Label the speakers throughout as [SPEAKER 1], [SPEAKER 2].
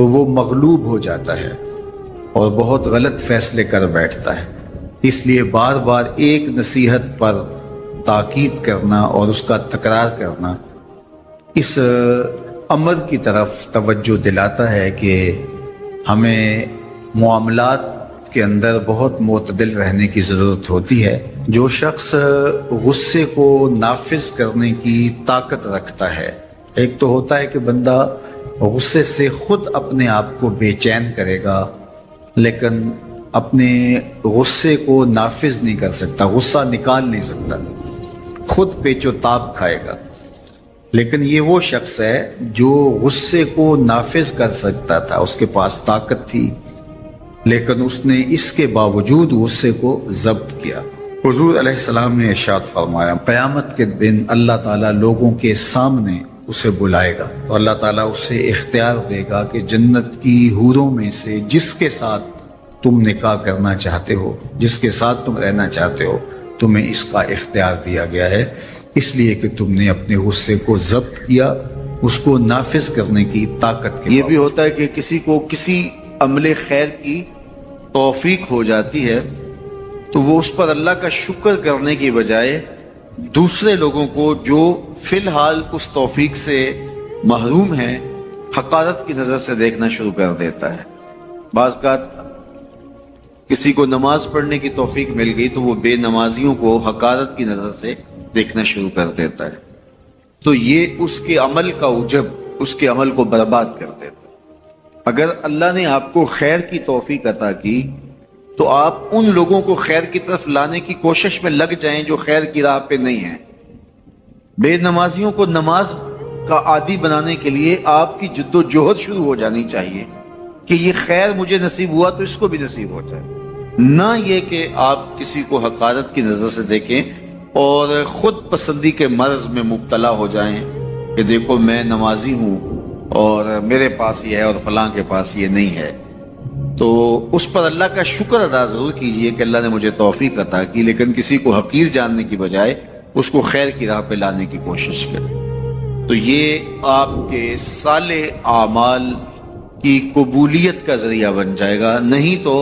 [SPEAKER 1] تو وہ مغلوب ہو جاتا ہے اور بہت غلط فیصلے کر بیٹھتا ہے۔ اس لیے بار بار ایک نصیحت پر تاکید کرنا اور اس کا تکرار کرنا اس امر کی طرف توجہ دلاتا ہے کہ ہمیں معاملات کے اندر بہت معتدل رہنے کی ضرورت ہوتی ہے۔ جو شخص غصے کو نافذ کرنے کی طاقت رکھتا ہے، ایک تو ہوتا ہے کہ بندہ غصے سے خود اپنے آپ کو بے چین کرے گا، لیکن اپنے غصے کو نافذ نہیں کر سکتا، غصہ نکال نہیں سکتا، خود پیچ و تاب کھائے گا۔ لیکن یہ وہ شخص ہے جو غصے کو نافذ کر سکتا تھا، اس کے پاس طاقت تھی، لیکن اس نے اس کے باوجود غصے کو ضبط کیا۔ حضور علیہ السلام نے ارشاد فرمایا، قیامت کے دن اللہ تعالیٰ لوگوں کے سامنے اسے بلائے گا تو اللہ تعالیٰ اسے اختیار دے گا کہ جنت کی حوروں میں سے جس کے ساتھ تم نکاح کرنا چاہتے ہو، جس کے ساتھ تم رہنا چاہتے ہو، تمہیں اس کا اختیار دیا گیا ہے، اس لیے کہ تم نے اپنے غصے کو ضبط کیا، اس کو نافذ کرنے کی طاقت کے۔
[SPEAKER 2] یہ بھی ہوتا ہے کہ کسی کو کسی عمل خیر کی توفیق ہو جاتی ہے تو وہ اس پر اللہ کا شکر کرنے کی بجائے دوسرے لوگوں کو جو فی الحال اس توفیق سے محروم ہیں حقارت کی نظر سے دیکھنا شروع کر دیتا ہے۔ بعض اوقات کسی کو نماز پڑھنے کی توفیق مل گئی تو وہ بے نمازیوں کو حقارت کی نظر سے دیکھنا شروع کر دیتا ہے، تو یہ اس کے عمل کا عجب اس کے عمل کو برباد کر دیتا ہے۔ اگر اللہ نے آپ کو خیر کی توفیق عطا کی تو آپ ان لوگوں کو خیر کی طرف لانے کی کوشش میں لگ جائیں جو خیر کی راہ پہ نہیں ہیں۔ بے نمازیوں کو نماز کا عادی بنانے کے لیے آپ کی جد و جہد شروع ہو جانی چاہیے کہ یہ خیر مجھے نصیب ہوا تو اس کو بھی نصیب ہو جائے، نہ یہ کہ آپ کسی کو حقارت کی نظر سے دیکھیں اور خود پسندی کے مرض میں مبتلا ہو جائیں کہ دیکھو میں نمازی ہوں اور میرے پاس یہ ہے اور فلاں کے پاس یہ نہیں ہے۔ تو اس پر اللہ کا شکر ادا ضرور کیجئے کہ اللہ نے مجھے توفیق عطا کی، لیکن کسی کو حقیر جاننے کی بجائے اس کو خیر کی راہ پہ لانے کی کوشش کریں، تو یہ آپ کے صالح اعمال کی قبولیت کا ذریعہ بن جائے گا۔ نہیں تو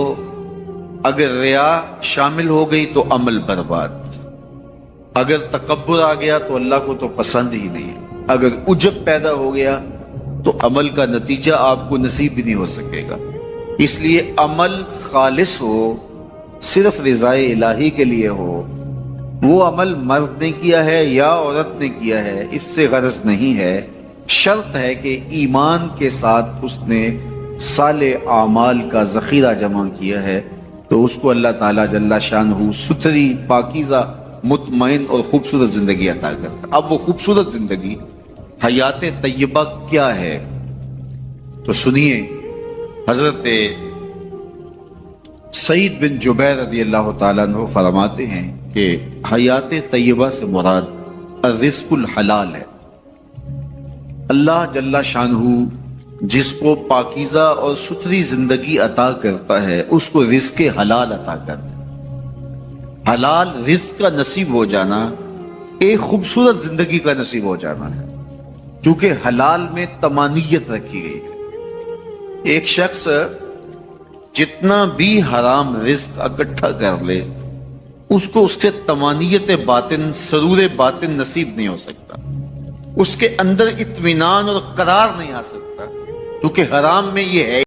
[SPEAKER 2] اگر ریا شامل ہو گئی تو عمل برباد، اگر تکبر آ گیا تو اللہ کو تو پسند ہی نہیں، اگر عجب پیدا ہو گیا تو عمل کا نتیجہ آپ کو نصیب بھی نہیں ہو سکے گا۔ اس لیے عمل خالص ہو، صرف رضائے الہی کے لیے ہو، وہ عمل مرد نے کیا ہے یا عورت نے کیا ہے اس سے غرض نہیں ہے، شرط ہے کہ ایمان کے ساتھ اس نے صالح اعمال کا ذخیرہ جمع کیا ہے تو اس کو اللہ تعالیٰ جل شانہ ستھری، پاکیزہ، مطمئن اور خوبصورت زندگی عطا کرتا۔ اب وہ خوبصورت زندگی حیات طیبہ کیا ہے تو سنیے، حضرت سعید بن جبیر رضی اللہ تعالیٰ عنہ فرماتے ہیں کہ حیات طیبہ سے مراد الرزق الحلال ہے۔ اللہ جل شانہ جس کو پاکیزہ اور ستھری زندگی عطا کرتا ہے اس کو رزق حلال عطا کرتا ہے۔ حلال رزق کا نصیب ہو جانا ایک خوبصورت زندگی کا نصیب ہو جانا ہے، کیونکہ حلال میں طمانیت رکھی گئی ہے۔ ایک شخص جتنا بھی حرام رزق اکٹھا کر لے اس کو اس سے طمانیت باطن، سرور باطن نصیب نہیں ہو سکتا، اس کے اندر اطمینان اور قرار نہیں آ سکتا، کیونکہ حرام میں یہ ہے